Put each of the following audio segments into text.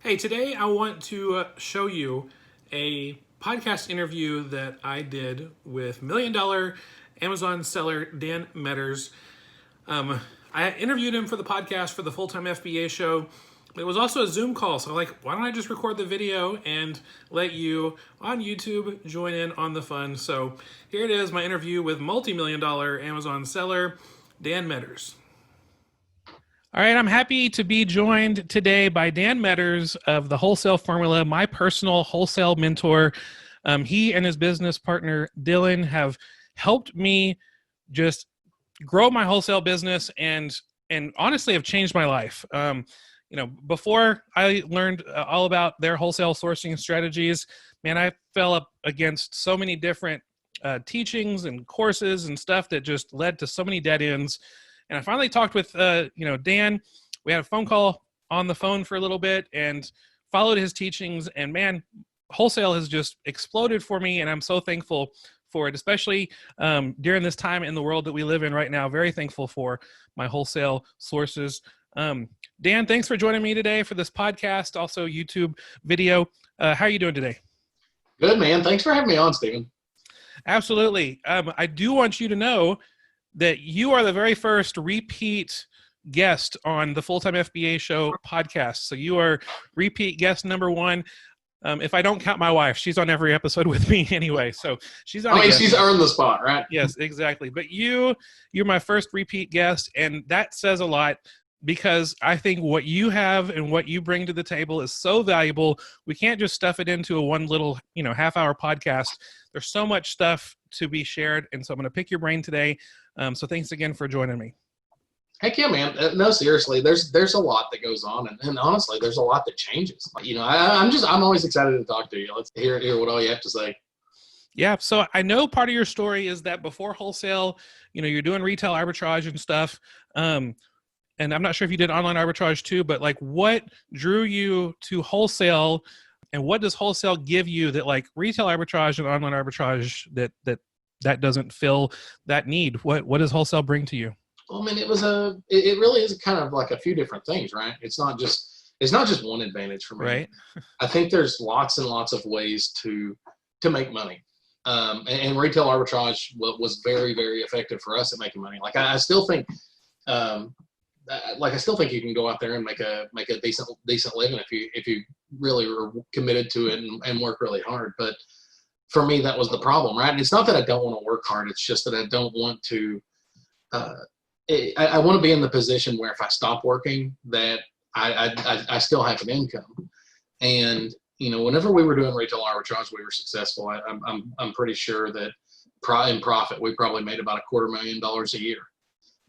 Hey, today I want to show you a podcast interview that I did with $1 Million Amazon seller Dan Meadors. I interviewed him for the podcast for the Full-Time FBA show. It was also a Zoom call, so like, why don't I just record the video and let you on YouTube join in on the fun? So here it is, my interview with multi-million-dollar Amazon seller Dan Meadors. All right, I'm happy to be joined today by Dan Meadors of the Wholesale Formula, my personal wholesale mentor. He and his business partner, Dylan, have helped me just grow my wholesale business and honestly have changed my life. Before I learned all about their wholesale sourcing strategies, man, I fell up against so many different teachings and courses and stuff that just led to so many dead ends. And I finally talked with, Dan. We had a phone call on the phone for a little bit and followed his teachings. And man, wholesale has just exploded for me. And I'm so thankful for it, especially during this time in the world that we live in right now. Very thankful for my wholesale sources. Dan, thanks for joining me today for this podcast, also YouTube video. How are you doing today? Good, man. Thanks for having me on, Stephen. Absolutely. I do want you to know that you are the very first repeat guest on the Full-Time FBA Show podcast. So you are repeat guest number one. If I don't count my wife, she's on every episode with me anyway. So she's on. She's earned the spot, right? Yes, exactly. But you're my first repeat guest, and that says a lot because I think what you have and what you bring to the table is so valuable. We can't just stuff it into a one little, half-hour podcast. There's so much stuff to be shared, and so I'm going to pick your brain today. So thanks again for joining me. Heck yeah, man. No, seriously, there's a lot that goes on, and honestly, there's a lot that changes. I'm always excited to talk to you. Let's hear what all you have to say. Yeah, so I know part of your story is that before wholesale, you're doing retail arbitrage and stuff. And I'm not sure if you did online arbitrage too, but like what drew you to wholesale, and what does wholesale give you that like retail arbitrage and online arbitrage that doesn't fill that need? What does wholesale bring to you? Well, I mean, it really is kind of like a few different things, right? It's not just one advantage for me. Right. I think there's lots and lots of ways to make money. And retail arbitrage was very, very effective for us at making money. Like I still think, I still think you can go out there and make a decent living if you really were committed to it and work really hard. But for me, that was the problem, right? And it's not that I don't want to work hard. It's just that I don't want to. I want to be in the position where if I stop working, that I still have an income. And whenever we were doing retail arbitrage, we were successful. I'm pretty sure that in profit we probably made about $250,000 a year.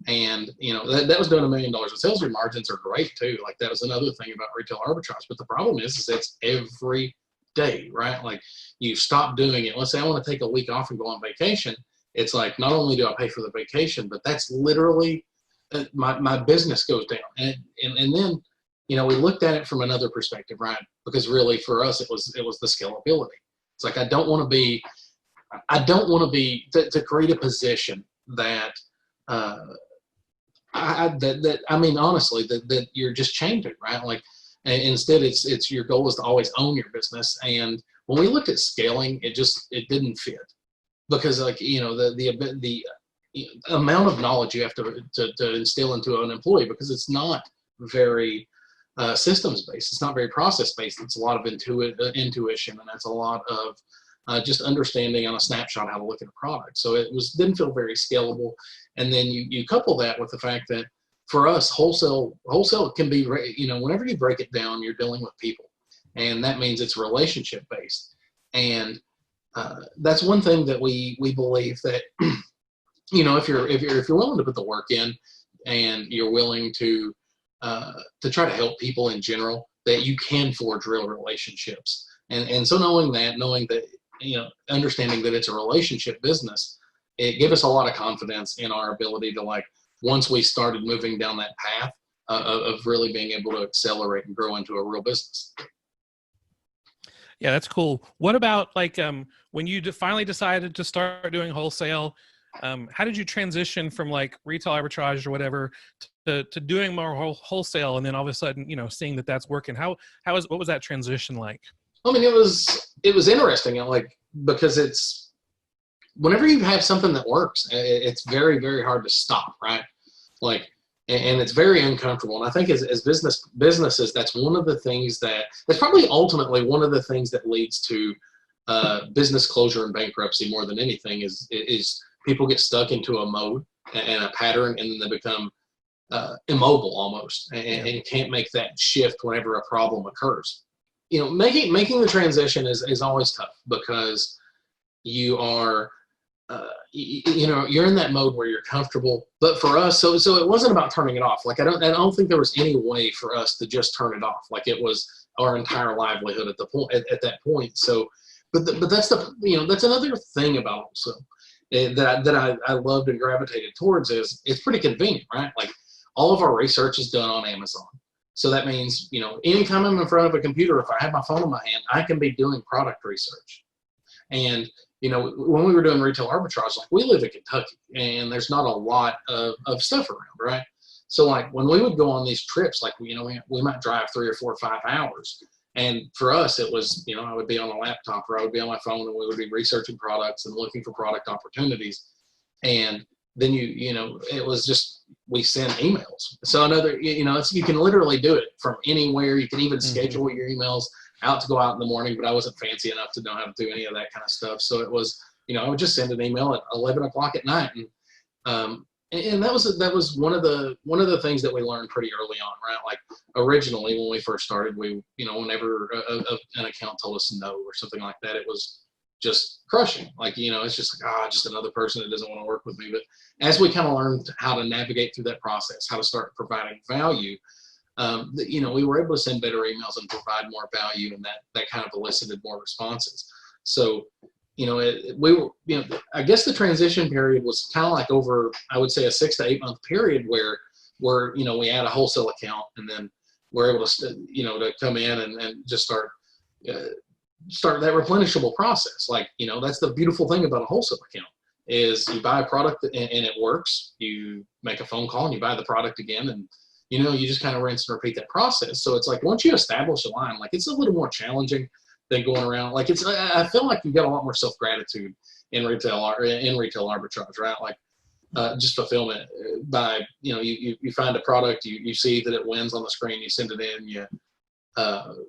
And that was doing $1 million in sales. Your margins are great too. Like that was another thing about retail arbitrage. But the problem is it's every day, right? Like you stop doing it. Let's say I want to take a week off and go on vacation. It's like not only do I pay for the vacation, but that's literally my business goes down. And then we looked at it from another perspective, right? Because really for us it was the scalability. It's like I don't want to be to create a position that honestly, that you're just changing, right? Like, instead, it's your goal is to always own your business. And when we looked at scaling, it didn't fit because, like, the amount of knowledge you have to instill into an employee, because it's not very systems based, it's not very process based. It's a lot of intuition, and that's a lot of just understanding on a snapshot how to look at a product. So it didn't feel very scalable. And then you couple that with the fact that for us, wholesale can be, whenever you break it down, you're dealing with people, and that means it's relationship based. And that's one thing that we believe that, if you're willing to put the work in and you're willing to try to help people in general, that you can forge real relationships. And so knowing that, understanding that it's a relationship business, it gave us a lot of confidence in our ability to, like, once we started moving down that path of really being able to accelerate and grow into a real business. Yeah, that's cool. What about like when you finally decided to start doing wholesale? how did you transition from like retail arbitrage or whatever to doing more wholesale, and then all of a sudden, seeing that that's working? What was that transition like? I mean, it was interesting, like, because it's whenever you have something that works, it's very, very hard to stop, right? Like, and it's very uncomfortable. And I think as businesses, that's one of the things that's probably ultimately one of the things that leads to business closure and bankruptcy more than anything is people get stuck into a mode and a pattern, and then they become immobile almost, and can't make that shift whenever a problem occurs. Making the transition is always tough because you are, you're in that mode where you're comfortable. But for us, so it wasn't about turning it off. Like I don't think there was any way for us to just turn it off. Like it was our entire livelihood at that point. So, but that's that's another thing about wholesale that I loved and gravitated towards is it's pretty convenient, right? Like all of our research is done on Amazon. So that means, anytime I'm in front of a computer, if I have my phone in my hand, I can be doing product research. And, when we were doing retail arbitrage, like we live in Kentucky and there's not a lot of stuff around, right? So like when we would go on these trips, like, we might drive 3 or 4 or 5 hours. And for us, it was, I would be on a laptop or I would be on my phone and we would be researching products and looking for product opportunities. And then it was just, we send emails. So you can literally do it from anywhere. You can even schedule your emails out to go out in the morning, but I wasn't fancy enough to know how to do any of that kind of stuff. So it was, I would just send an email at 11 o'clock at night. And that was one of the things that we learned pretty early on, right? Like originally when we first started, we, whenever an account told us no or something like that, it was just crushing. Like, it's just like, just another person that doesn't want to work with me. But as we kind of learned how to navigate through that process, how to start providing value, we were able to send better emails and provide more value, and that kind of elicited more responses. So, I guess the transition period was kind of like over, I would say, a 6 to 8 month period where we had a wholesale account, and then we're able to, to come in and just start that replenishable process. Like, that's the beautiful thing about a wholesale account is you buy a product and it works. You make a phone call and you buy the product again, and you just kind of rinse and repeat that process. So it's like once you establish a line, like it's a little more challenging than going around. Like I feel like you get a lot more self-gratitude in retail arbitrage, right? Like just fulfillment by, you find a product, you see that it wins on the screen, you send it in,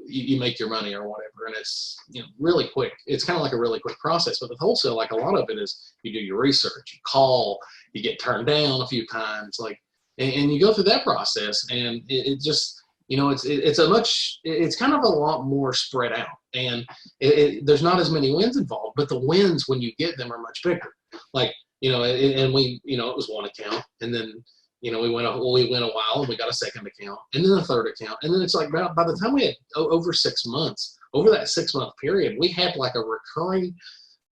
you make your money or whatever. And it's, really quick. It's kind of like a really quick process. But with wholesale, like a lot of it is you do your research, you call, you get turned down a few times, like, and you go through that process, and it just, it's kind of a lot more spread out, and there's not as many wins involved, but the wins when you get them are much bigger. Like, and we, it was one account, and then, we went a while and we got a second account and then a third account. And then it's like by the time we had over 6 months, over that 6 month period, we had like a recurring,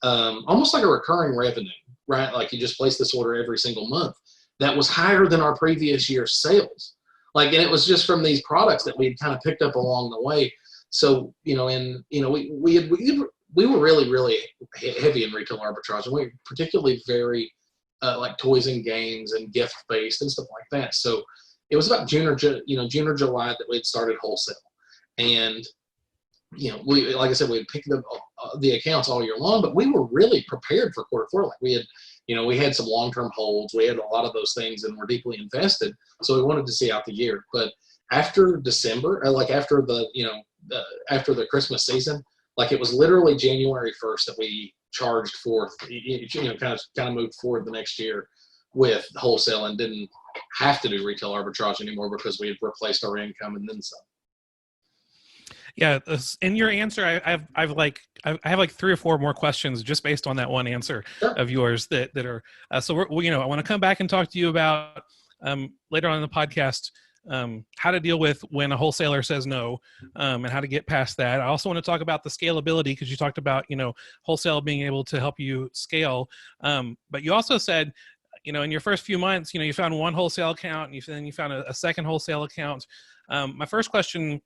almost like a recurring revenue, right? Like you just place this order every single month that was higher than our previous year's sales. Like, and it was just from these products that we had kind of picked up along the way. So, we were really, really heavy in retail arbitrage, and we were particularly very like toys and games and gift based and stuff like that. So it was about June or July that we had started wholesale, and we, like I said, we had picked up the accounts all year long, but we were really prepared for quarter four. Like we had, we had some long-term holds, we had a lot of those things, and we're deeply invested. So we wanted to see out the year. But after December, like after the Christmas season, like it was literally January 1st that we charged forth, kind of moved forward the next year with wholesale and didn't have to do retail arbitrage anymore because we had replaced our income and then some. Yeah, in your answer, I have like 3 or 4 more questions just based on that one answer of yours that are. So I want to come back and talk to you about later on in the podcast how to deal with when a wholesaler says no, and how to get past that. I also want to talk about the scalability, because you talked about wholesale being able to help you scale, but you also said in your first few months you found one wholesale account, and then you found a second wholesale account. My first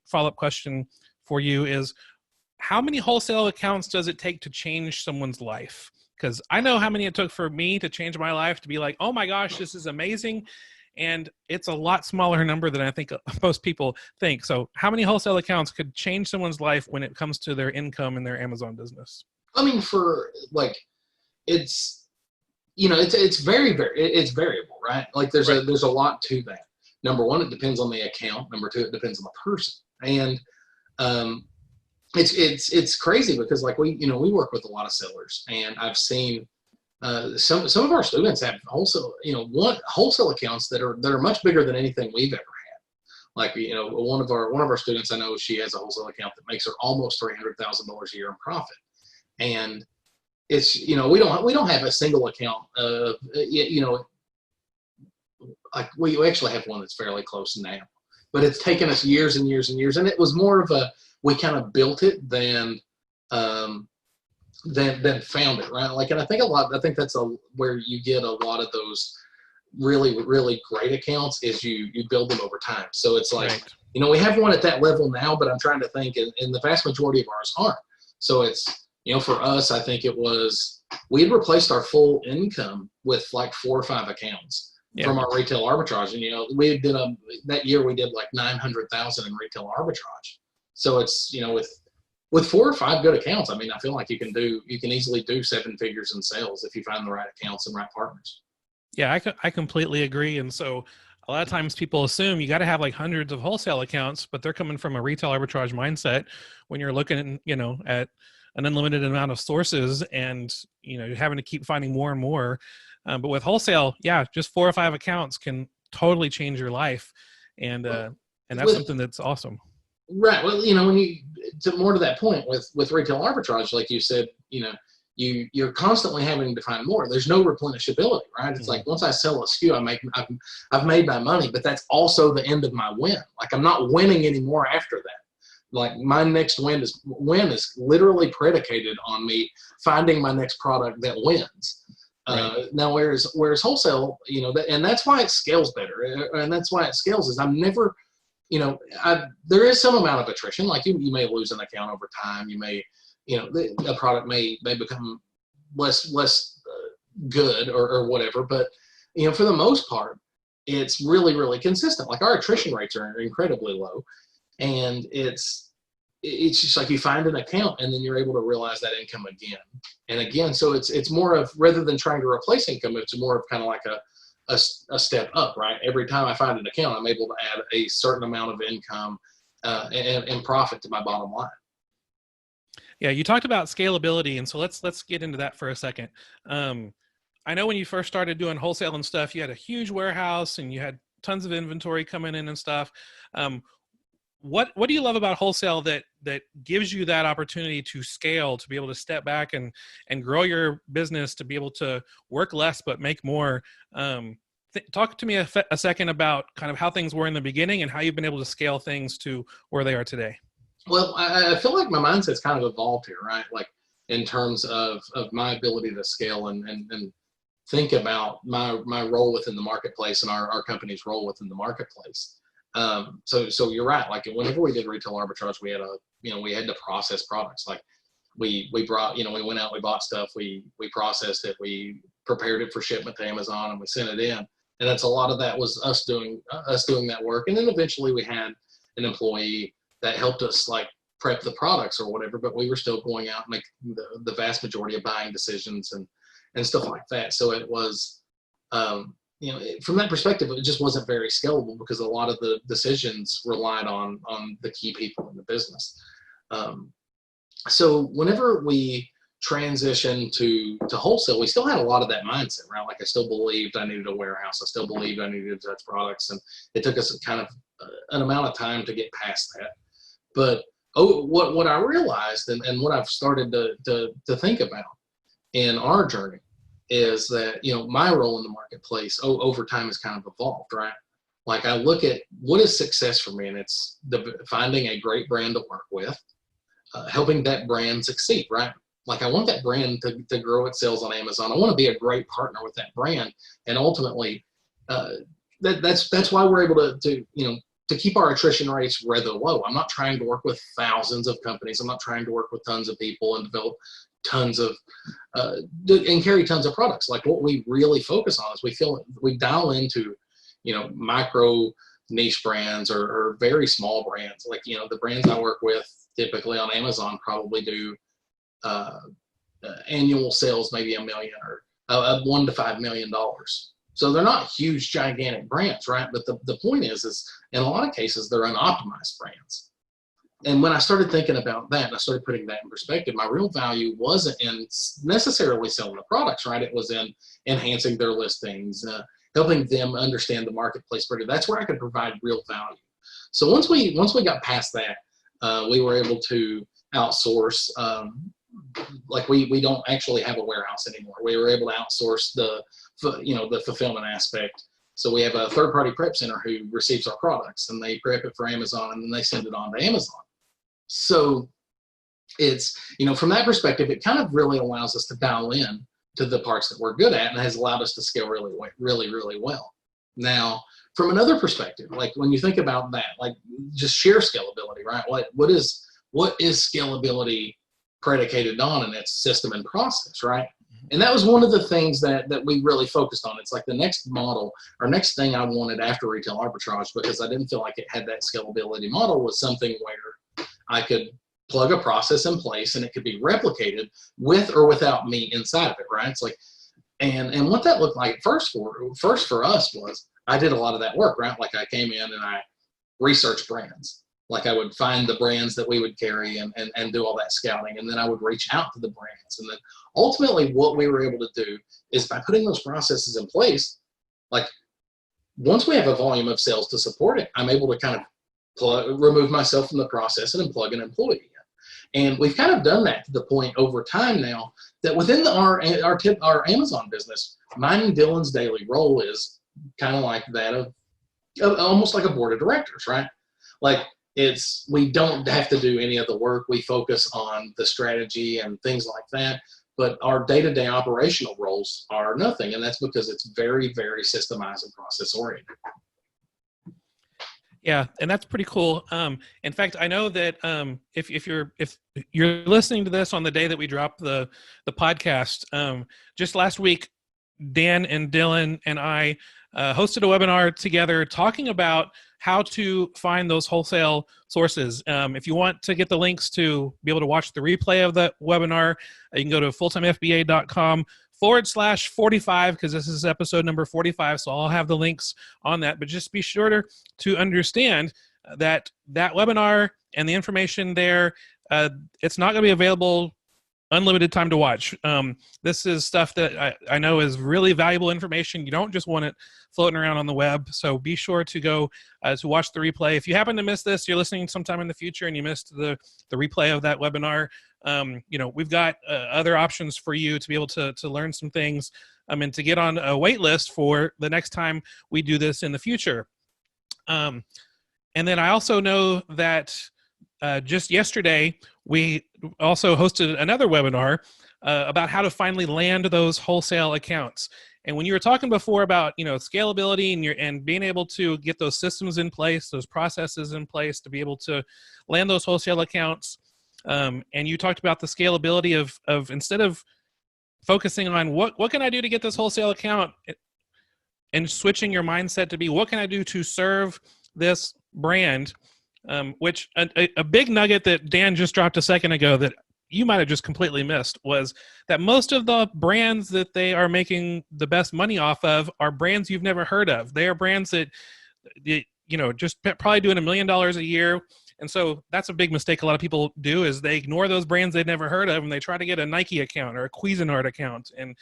follow-up question for you is, how many wholesale accounts does it take to change someone's life? because I know how many it took for me to change my life to be like, oh my gosh, this is amazing. And it's a lot smaller number than I think most people think. So how many wholesale accounts could change someone's life when it comes to their income and their Amazon business? I mean, for like, it's, it's it's variable, right? Like there's Right. there's a lot to that. Number one, it depends on the account. Number two, it depends on the person. And um, it's crazy because like we work with a lot of sellers, and I've seen some of our students have wholesale, wholesale accounts that are much bigger than anything we've ever had. Like, one of our students, I know she has a wholesale account that makes her almost $300,000 a year in profit. And it's, we don't have a single account of, like we actually have one that's fairly close now, but it's taken us years and years and years. And it was more of we kind of built it than found it, right? Like, and I think that's where you get a lot of those really, really great accounts is you build them over time. So it's like, Right. we have one at that level now, but I'm trying to think, and the vast majority of ours aren't. So it's, for us, I think we had replaced our full income with like 4 or 5 accounts from our retail arbitrage. And, that year we did like 900,000 in retail arbitrage. So it's, with 4 or 5 good accounts, I mean, I feel like you can easily do 7 figures in sales if you find the right accounts and right partners. Yeah, I completely agree. And so a lot of times people assume you got to have like hundreds of wholesale accounts, but they're coming from a retail arbitrage mindset when you're looking, at an unlimited amount of sources and, you're having to keep finding more and more. But with wholesale, just 4 or 5 accounts can totally change your life. And that's something that's awesome. Right. Well, more to that point with retail arbitrage, like you said, you're constantly having to find more. There's no replenishability, right? It's like once I sell a SKU, I've made my money, but that's also the end of my win. Like I'm not winning anymore after that. Like my next win is literally predicated on me finding my next product that wins. Right. Now, whereas wholesale, and that's why it scales better, and that's why it scales is I'm never, there is some amount of attrition. Like you may lose an account over time. You may, a product may become less good or whatever. But for the most part, it's really, really consistent. Like our attrition rates are incredibly low, and it's just like you find an account and then you're able to realize that income again and again. So it's more of, rather than trying to replace income, it's more of kind of like a step up, right? Every time I find an account, I'm able to add a certain amount of income and profit to my bottom line. Yeah, you talked about scalability, and so let's get into that for a second. I know when you first started doing wholesale and stuff, you had a huge warehouse and you had tons of inventory coming in and stuff. What do you love about wholesale that gives you that opportunity to scale, to be able to step back and grow your business, to be able to work less but make more? Talk to me a second about kind of how things were in the beginning and how you've been able to scale things to where they are today. Well, I feel like my mindset's kind of evolved here, right? Like in terms of my ability to scale and think about my role within the marketplace and our company's role within the marketplace. So you're right. Like whenever we did retail arbitrage, we had to process products. Like we brought, we went out, we bought stuff, we processed it, we prepared it for shipment to Amazon, and we sent it in. And that's a lot of that was us doing that work. And then eventually we had an employee that helped us like prep the products or whatever, but we were still going out and make the vast majority of buying decisions and stuff like that. So it was, from that perspective, it just wasn't very scalable because a lot of the decisions relied on the key people in the business. So whenever we transitioned to wholesale, we still had a lot of that mindset, right? Like I still believed I needed a warehouse. I still believed I needed to touch products. And it took us kind of an amount of time to get past that. But what I realized and what I've started to think about in our journey is that, my role in the marketplace over time has kind of evolved, right? Like I look at what is success for me, and it's finding a great brand to work with, helping that brand succeed, right? Like I want that brand to grow its sales on Amazon. I want to be a great partner with that brand. And ultimately, that's why we're able to keep our attrition rates rather low. I'm not trying to work with thousands of companies. I'm not trying to work with tons of people and develop tons of and carry tons of products. Like what we really focus on is we dial into, micro niche brands or very small brands. Like, the brands I work with typically on Amazon probably do annual sales, maybe $1 million or $1 to $5 million. So they're not huge, gigantic brands, right? But the point is in a lot of cases, they're unoptimized brands. And when I started thinking about that, and I started putting that in perspective, my real value wasn't in necessarily selling the products, right? It was in enhancing their listings, helping them understand the marketplace better. That's where I could provide real value. So once we got past that, we were able to outsource. Like we don't actually have a warehouse anymore. We were able to outsource the fulfillment aspect. So we have a third-party prep center who receives our products, and they prep it for Amazon, and then they send it on to Amazon. So it's, from that perspective, it kind of really allows us to dial in to the parts that we're good at, and has allowed us to scale really, really well. Now, from another perspective, like when you think about that, like just sheer scalability, right? What is scalability predicated on? And it's system and process, right? And that was one of the things that we really focused on. It's like the next model or next thing I wanted after retail arbitrage, because I didn't feel like it had that scalability model, was something where I could plug a process in place and it could be replicated with or without me inside of it, right? It's like, and what that looked like first for us was I did a lot of that work, right? Like I came in and I researched brands. Like I would find the brands that we would carry and do all that scouting. And then I would reach out to the brands. And then ultimately what we were able to do is by putting those processes in place, like once we have a volume of sales to support it, I'm able to kind of remove myself from the process and plug an employee in. And we've kind of done that to the point over time now that within our Amazon business, mine and Dylan's daily role is kind of like that of almost like a board of directors, right? Like we don't have to do any of the work. We focus on the strategy and things like that. But our day-to-day operational roles are nothing. And that's because it's very, very systemized and process oriented. Yeah, and that's pretty cool. In fact, I know that if you're listening to this on the day that we drop the podcast, just last week, Dan and Dylan and I hosted a webinar together talking about how to find those wholesale sources. If you want to get the links to be able to watch the replay of that webinar, you can go to fulltimefba.com/45, because this is episode number 45. So I'll have the links on that. But just be sure to understand that webinar and the information there, it's not going to be available unlimited time to watch. This is stuff that I know is really valuable information. You don't just want it floating around on the web. So be sure to go to watch the replay. If you happen to miss this, you're listening sometime in the future and you missed the replay of that webinar, we've got other options for you to be able to learn some things and to get on a wait list for the next time we do this in the future. And then I also know that just yesterday, we also hosted another webinar about how to finally land those wholesale accounts. And when you were talking before about scalability and being able to get those systems in place, those processes in place to be able to land those wholesale accounts, and you talked about the scalability of instead of focusing on what can I do to get this wholesale account, and switching your mindset to be what can I do to serve this brand. Which a big nugget that Dan just dropped a second ago that you might have just completely missed was that most of the brands that they are making the best money off of are brands you've never heard of. They are brands that, just probably doing $1 million a year. And so that's a big mistake a lot of people do is they ignore those brands they've never heard of and they try to get a Nike account or a Cuisinart account and,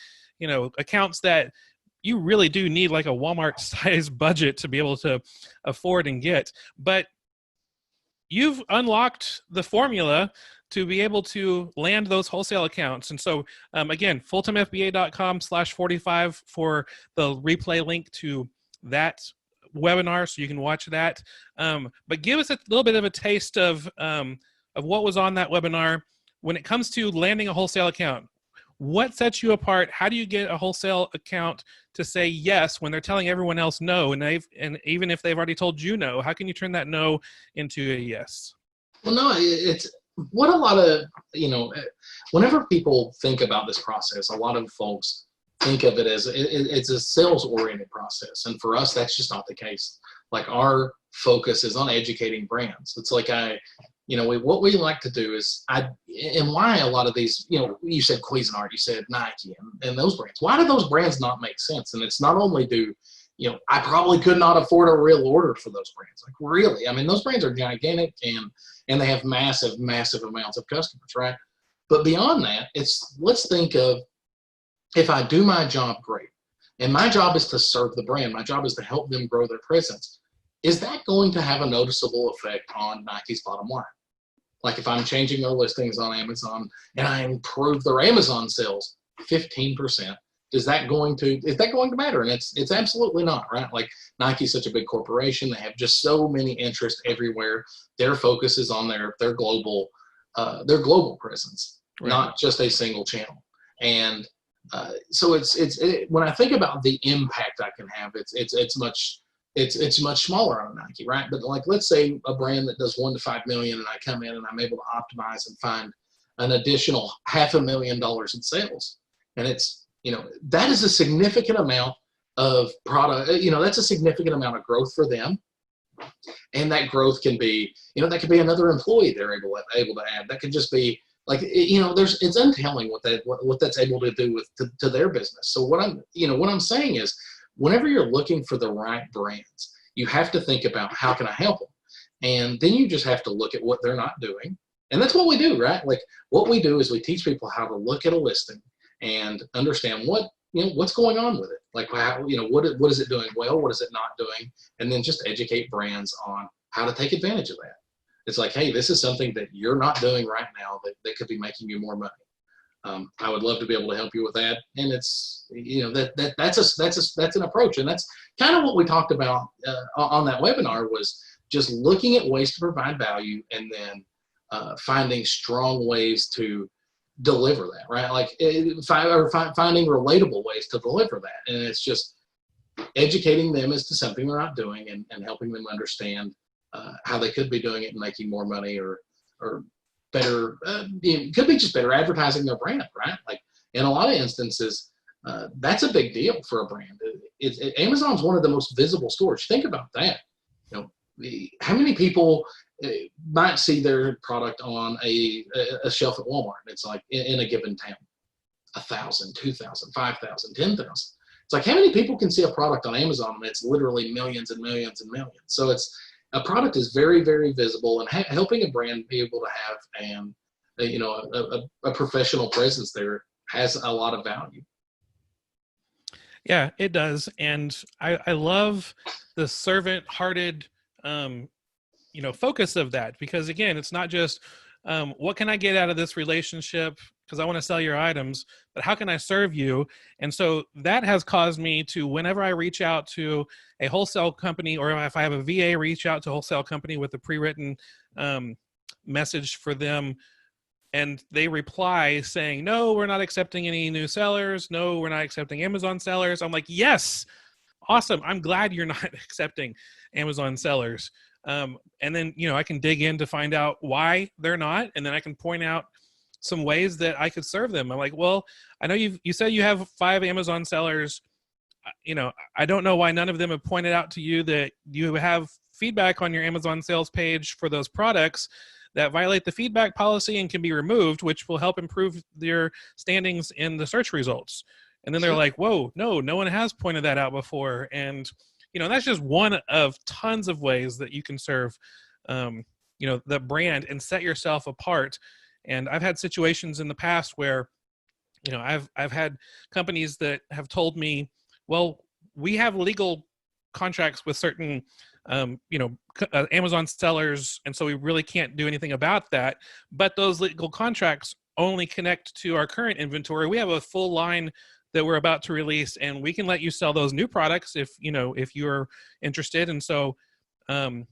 accounts that you really do need like a Walmart size budget to be able to afford and get. But you've unlocked the formula to be able to land those wholesale accounts. And so, again, fulltimefba.com/45 for the replay link to that webinar so you can watch that. But give us a little bit of a taste of what was on that webinar when it comes to landing a wholesale account. What sets you apart? How do you get a wholesale account to say yes when they're telling everyone else no? And even if they've already told you no, how can you turn that no into a yes? Well, no, it's what a lot of, whenever people think about this process, a lot of folks think of it as it's a sales oriented process. And for us, that's just not the case. Like our focus is on educating brands. It's like what we like to do is and why a lot of these, you said Cuisinart, you said Nike and those brands, why do those brands not make sense? And it's not only I probably could not afford a real order for those brands. Like really, I mean, those brands are gigantic and they have massive amounts of customers, right? But beyond that, let's think of, if I do my job great, and my job is to serve the brand, my job is to help them grow their presence, is that going to have a noticeable effect on Nike's bottom line? Like if I'm changing their listings on Amazon and I improve their Amazon sales 15%, is that going to matter? And it's absolutely not, right? Like Nike's such a big corporation. They have just so many interests everywhere. Their focus is on their global presence, right, not just a single channel. And so when I think about the impact I can have, it's much smaller on Nike, right? But like, let's say a brand that does 1 to 5 million, and I come in and I'm able to optimize and find an additional $500,000 in sales, and that is a significant amount of product. That's a significant amount of growth for them, and that growth can be, that could be another employee they're able to add. That could just be like, it's untelling what that's able to do to their business. So what I'm saying is, whenever you're looking for the right brands, you have to think about, how can I help them? And then you just have to look at what they're not doing. And that's what we do, right? Like what we do is we teach people how to look at a listing and understand what's going on with it. Like, what is it doing well? What is it not doing? And then just educate brands on how to take advantage of that. It's like, hey, this is something that you're not doing right now that could be making you more money. I would love to be able to help you with that. And it's, that's an approach. And that's kind of what we talked about on that webinar, was just looking at ways to provide value and then finding strong ways to deliver that, right? Like finding relatable ways to deliver that. And it's just educating them as to something they're not doing and helping them understand how they could be doing it and making more money or better, it could be just better advertising their brand, right? Like in a lot of instances, that's a big deal for a brand. Amazon's one of the most visible stores. Think about that. How many people might see their product on a shelf at Walmart? It's like in a given town, 1,000, 2,000, 5,000, 10,000. It's like, how many people can see a product on Amazon and it's literally millions and millions and millions? So a product is very, very visible, and helping a brand be able to have a professional presence there has a lot of value. Yeah, it does. And I love the servant-hearted focus of that, because again, it's not just what can I get out of this relationship because I want to sell your items, but how can I serve you? And so that has caused me to, whenever I reach out to a wholesale company, or if I have a VA reach out to a wholesale company with a pre-written message for them, and they reply saying, no, we're not accepting any new sellers. No, we're not accepting Amazon sellers. I'm like, yes, awesome. I'm glad you're not accepting Amazon sellers. And then, I can dig in to find out why they're not. And then I can point out some ways that I could serve them. I'm like, well, I know you said you have 5 Amazon sellers. I don't know why none of them have pointed out to you that you have feedback on your Amazon sales page for those products that violate the feedback policy and can be removed, which will help improve their standings in the search results. And then they're like, whoa, no one has pointed that out before. And, that's just one of tons of ways that you can serve, the brand and set yourself apart. And I've had situations in the past where, I've had companies that have told me, well, we have legal contracts with certain, Amazon sellers, and so we really can't do anything about that. But those legal contracts only connect to our current inventory. We have a full line that we're about to release, and we can let you sell those new products if you're interested. And so, so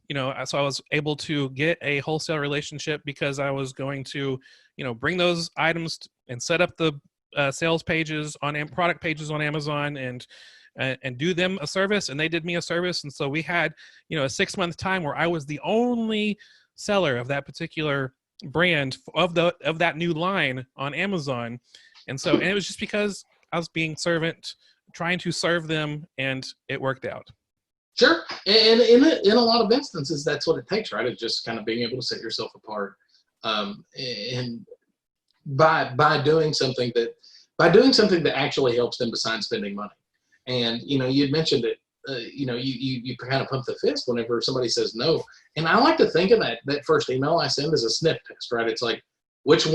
I was able to get a wholesale relationship because I was going to, bring those items and set up the sales pages on product pages on Amazon and do them a service, and they did me a service. And so we had, a 6-month time where I was the only seller of that particular brand of that new line on Amazon. And it was just because I was being servant, trying to serve them, and it worked out. Sure. And in a lot of instances, that's what it takes, right? It's just kind of being able to set yourself apart. And by doing something that actually helps them besides spending money. And, you had mentioned it, you kind of pump the fist whenever somebody says no. And I like to think of that first email I send as a sniff test, right? It's like, which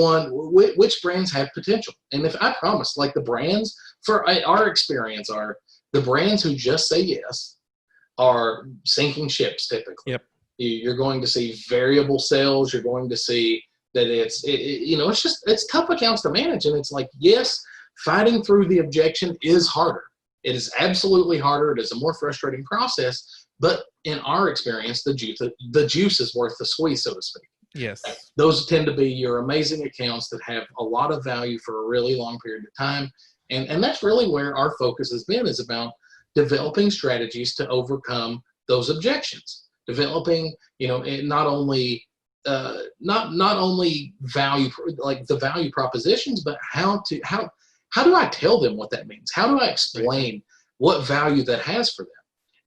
brands have potential? And if I promise, like the brands for our experience are the brands who just say yes are sinking ships typically. Yep. You're going to see variable sales. You're going to see that it's tough accounts to manage. And it's like, yes, fighting through the objection is harder. It is absolutely harder. It is a more frustrating process, but in our experience, the juice is worth the squeeze, so to speak. Yes. Those tend to be your amazing accounts that have a lot of value for a really long period of time. And that's really where our focus has been, is about developing strategies to overcome those objections. Developing, not only value, like the value propositions, but how do I tell them what that means? How do I explain what value that has for them?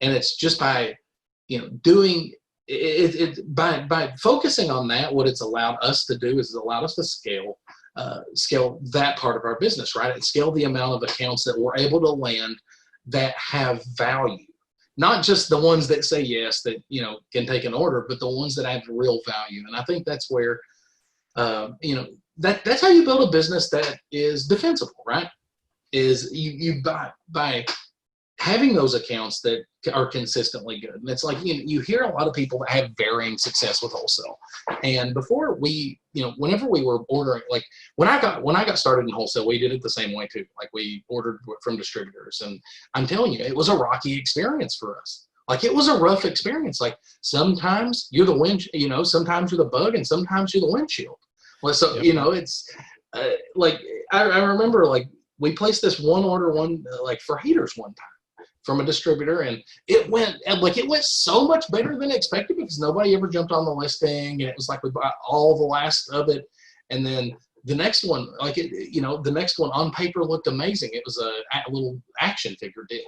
And it's just by, doing it by focusing on that. What it's allowed us to do is it's allowed us to scale that part of our business, right? Scale the amount of accounts that we're able to land that have value, not just the ones that say yes, that, can take an order, but the ones that have real value. And I think that's where, that's how you build a business that is defensible, right? Is you by having those accounts that are consistently good. And it's like, you hear a lot of people that have varying success with wholesale. And before we, whenever we were ordering, like when I got started in wholesale, we did it the same way too. Like we ordered from distributors, and I'm telling you, it was a rocky experience for us. Like it was a rough experience. Like sometimes you're the wind, sometimes you're the bug, and sometimes you're the windshield. Well, so, Yep. It's like, I remember like we placed this one order like for heaters one time from a distributor, and it went so much better than expected because nobody ever jumped on the listing, and it was like we bought all the last of it. And then the next one, the next one on paper looked amazing. It was a little action figure deal,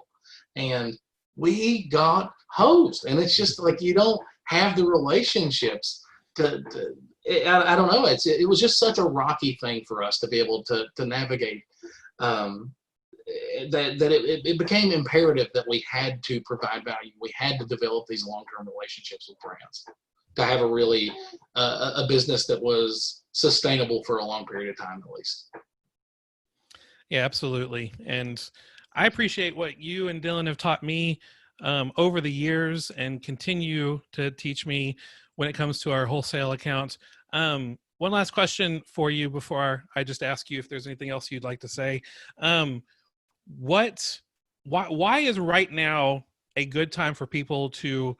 and we got hosed. And it's just like, you don't have the relationships I don't know. It was just such a rocky thing for us to be able to navigate. It became imperative that we had to provide value. We had to develop these long-term relationships with brands to have a really a business that was sustainable for a long period of time, at least. Yeah, absolutely. And I appreciate what you and Dylan have taught me over the years, and continue to teach me when it comes to our wholesale account. One last question for you before I just ask you if there's anything else you'd like to say. Why is right now a good time for people to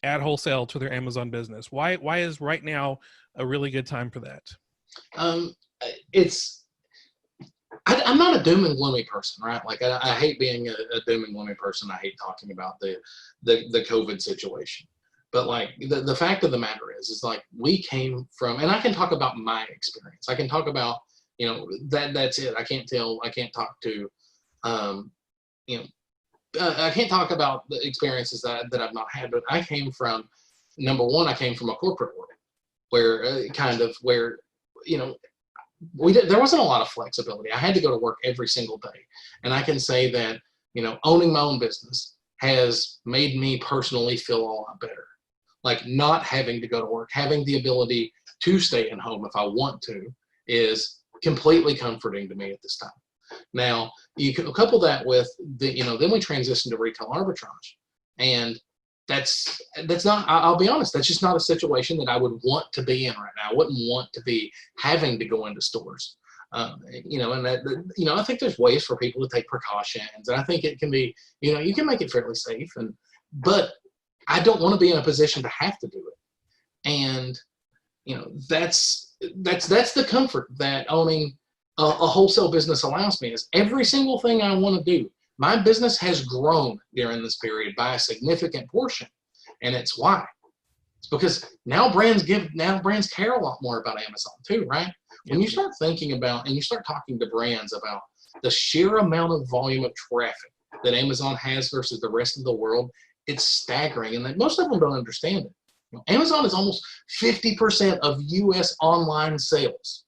add wholesale to their Amazon business? Why is right now a really good time for that? I'm not a doom and gloomy person, right? Like I hate being a doom and gloomy person. I hate talking about the COVID situation. But like the fact of the matter is like we came from, and I can talk about my experience. I can talk about, that's it. I can't talk to, I can't talk about the experiences that I've not had. But I came from, number one, I came from a corporate world where there wasn't a lot of flexibility. I had to go to work every single day. And I can say that, owning my own business has made me personally feel a lot better. Like not having to go to work, having the ability to stay at home if I want to, is completely comforting to me at this time. Now, you can couple that with then we transitioned to retail arbitrage. And that's not, I'll be honest, that's just not a situation that I would want to be in right now. I wouldn't want to be having to go into stores. And that, I think there's ways for people to take precautions. And I think it can be, you can make it fairly safe. But I don't want to be in a position to have to do it. And, that's the comfort that owning a wholesale business allows me, is every single thing I want to do. My business has grown during this period by a significant portion. And it's why. because now brands care a lot more about Amazon too, right? When you start thinking about and you start talking to brands about the sheer amount of volume of traffic that Amazon has versus the rest of the world, it's staggering, and that most of them don't understand it. Amazon is almost 50% of U.S. online sales.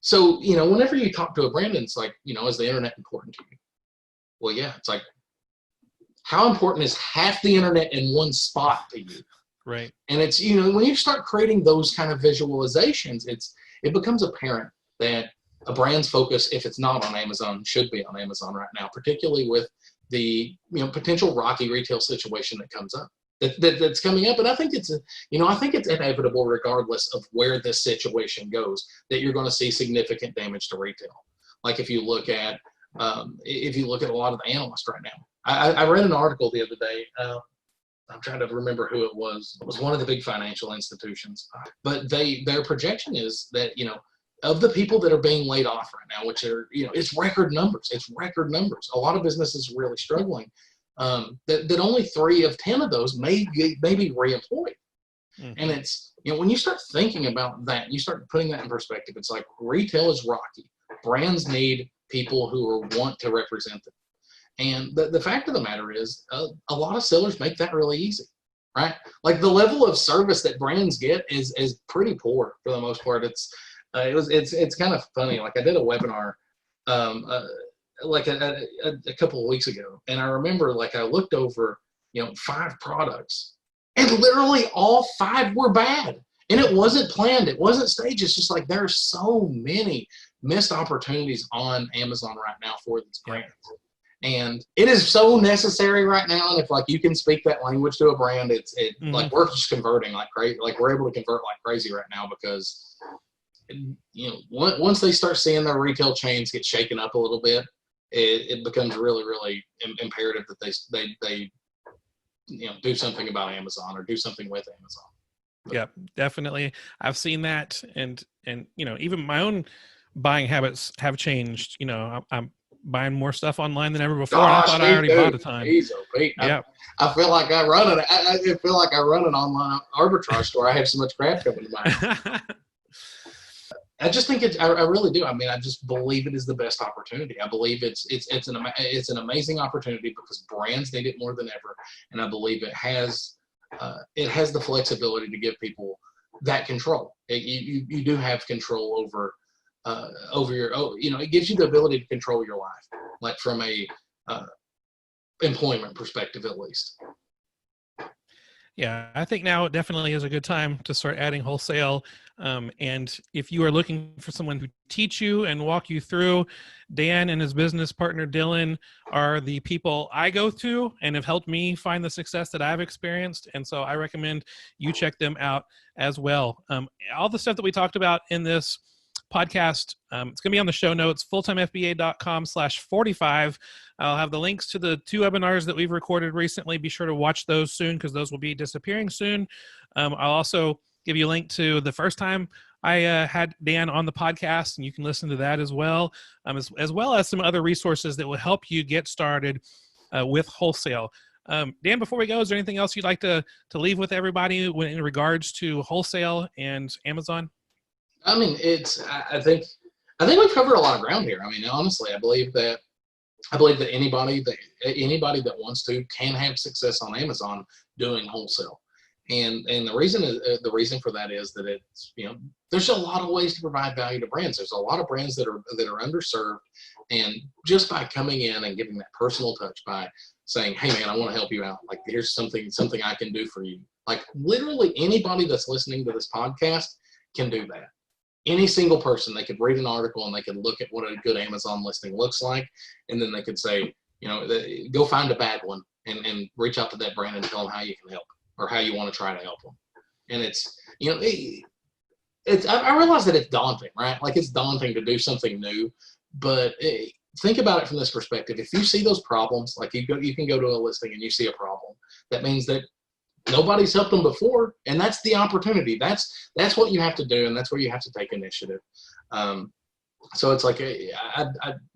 So, whenever you talk to a brand, and it's like, is the internet important to you? Well, yeah, it's like, how important is half the internet in one spot to you? Right. And it's, when you start creating those kind of visualizations, it becomes apparent that a brand's focus, if it's not on Amazon, should be on Amazon right now, particularly with the, potential rocky retail situation that comes up. That's coming up, and I think it's inevitable, regardless of where this situation goes, that you're going to see significant damage to retail. Like if you look at a lot of the analysts right now, I read an article the other day. I'm trying to remember who it was. It was one of the big financial institutions, but their projection is that of the people that are being laid off right now, which are it's record numbers. It's record numbers. A lot of businesses are really struggling. That only 3 of 10 of those may be reemployed. Mm-hmm. And it's, when you start thinking about that, you start putting that in perspective. It's like retail is rocky. Brands need people who want to represent them. And the fact of the matter is a lot of sellers make that really easy, right? Like the level of service that brands get is pretty poor for the most part. It's kind of funny. Like I did a webinar, like a couple of weeks ago, and I remember I looked over 5 products, and literally all 5 were bad, and it wasn't planned, it wasn't staged. It's just like there are so many missed opportunities on Amazon right now for these brands, and it is so necessary right now. And if you can speak that language to a brand, like we're just converting like crazy. Like we're able to convert like crazy right now because once they start seeing their retail chains get shaken up a little bit, it becomes really, really imperative that they do something about Amazon or do something with Amazon. Yeah, definitely. I've seen that, and even my own buying habits have changed. I'm buying more stuff online than ever before. And I thought I already bought a ton. Yeah, I feel like I run it. I feel like I run an online arbitrage store. I have so much crap coming to my house. I just think I really do. I mean, I just believe it is the best opportunity. I believe it's an amazing opportunity because brands need it more than ever, and I believe it has the flexibility to give people that control. You do have control over your. It gives you the ability to control your life, like from a employment perspective, at least. Yeah, I think now definitely is a good time to start adding wholesale. And if you are looking for someone to teach you and walk you through, Dan and his business partner, Dylan, are the people I go to and have helped me find the success that I've experienced. And so I recommend you check them out as well. All the stuff that we talked about in this podcast, it's going to be on the show notes, fulltimefba.com/45. I'll have the links to the 2 webinars that we've recorded recently. Be sure to watch those soon because those will be disappearing soon. I'll also give you a link to the first time I had Dan on the podcast, and you can listen to that as well, as well as some other resources that will help you get started with wholesale. Dan, before we go, is there anything else you'd like to leave with everybody in regards to wholesale and Amazon? I mean, I think we've covered a lot of ground here. I mean, honestly, I believe that anybody that wants to can have success on Amazon doing wholesale. And the reason for that is that it's, there's a lot of ways to provide value to brands. There's a lot of brands that are underserved, and just by coming in and giving that personal touch, by saying, "Hey man, I want to help you out. Like here's something I can do for you." Like literally anybody that's listening to this podcast can do that. Any single person, they could read an article and they could look at what a good Amazon listing looks like, and then they could say, go find a bad one and reach out to that brand and tell them how you can help or how you want to try to help them. And it's I realize that it's daunting, right? Like it's daunting to do something new, but think about it from this perspective. If you see those problems, like you can go to a listing and you see a problem, that means that nobody's helped them before, and that's the opportunity. That's what you have to do, and that's where you have to take initiative. So it's like I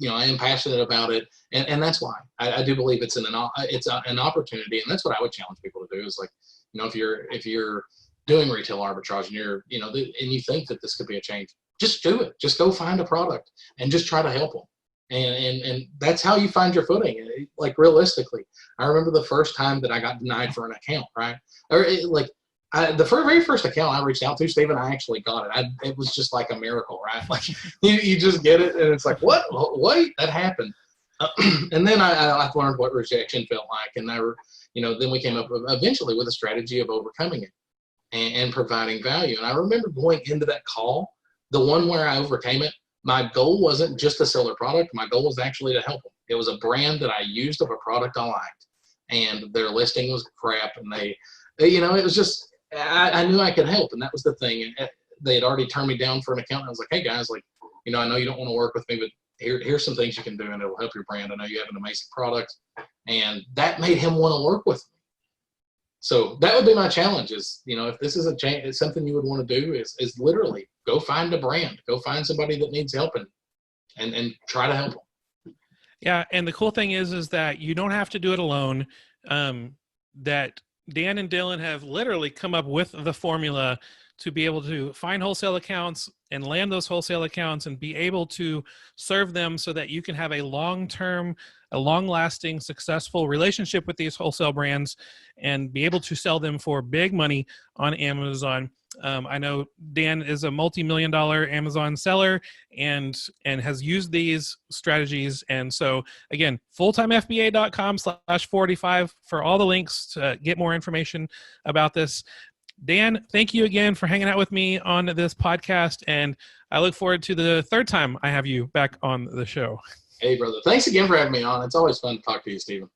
am passionate about it, and that's why I do believe it's an opportunity, and that's what I would challenge people to do. Is like, if you're doing retail arbitrage, and you're, and you think that this could be a change, just do it. Just go find a product and just try to help them. And that's how you find your footing. Like, realistically, I remember the first time that I got denied for an account, right? The very first account I reached out to, Stephen, I actually got it. It was just like a miracle, right? Like, you just get it, and it's like, what? Wait, that happened. And then I learned what rejection felt like, and then we came up eventually with a strategy of overcoming it and providing value. And I remember going into that call, the one where I overcame it, my goal wasn't just to sell their product. My goal was actually to help them. It was a brand that I used of a product I liked, and their listing was crap. And it was just, I knew I could help. And that was the thing. And they had already turned me down for an account. And I was like, hey guys, I know you don't want to work with me, but here's some things you can do, and it'll help your brand. I know you have an amazing product. And that made him want to work with me. So that would be my challenge is, if this is it's something you would want to do is literally go find a brand, go find somebody that needs help and try to help them. Yeah. And the cool thing is that you don't have to do it alone. That Dan and Dylan have literally come up with the formula to be able to find wholesale accounts and land those wholesale accounts and be able to serve them so that you can have a long-term, a long-lasting, successful relationship with these wholesale brands and be able to sell them for big money on Amazon. I know Dan is a multi-million-dollar Amazon seller and has used these strategies. And so again, fulltimefba.com/45 for all the links to get more information about this. Dan, thank you again for hanging out with me on this podcast. And I look forward to the third time I have you back on the show. Hey, brother. Thanks again for having me on. It's always fun to talk to you, Stephen.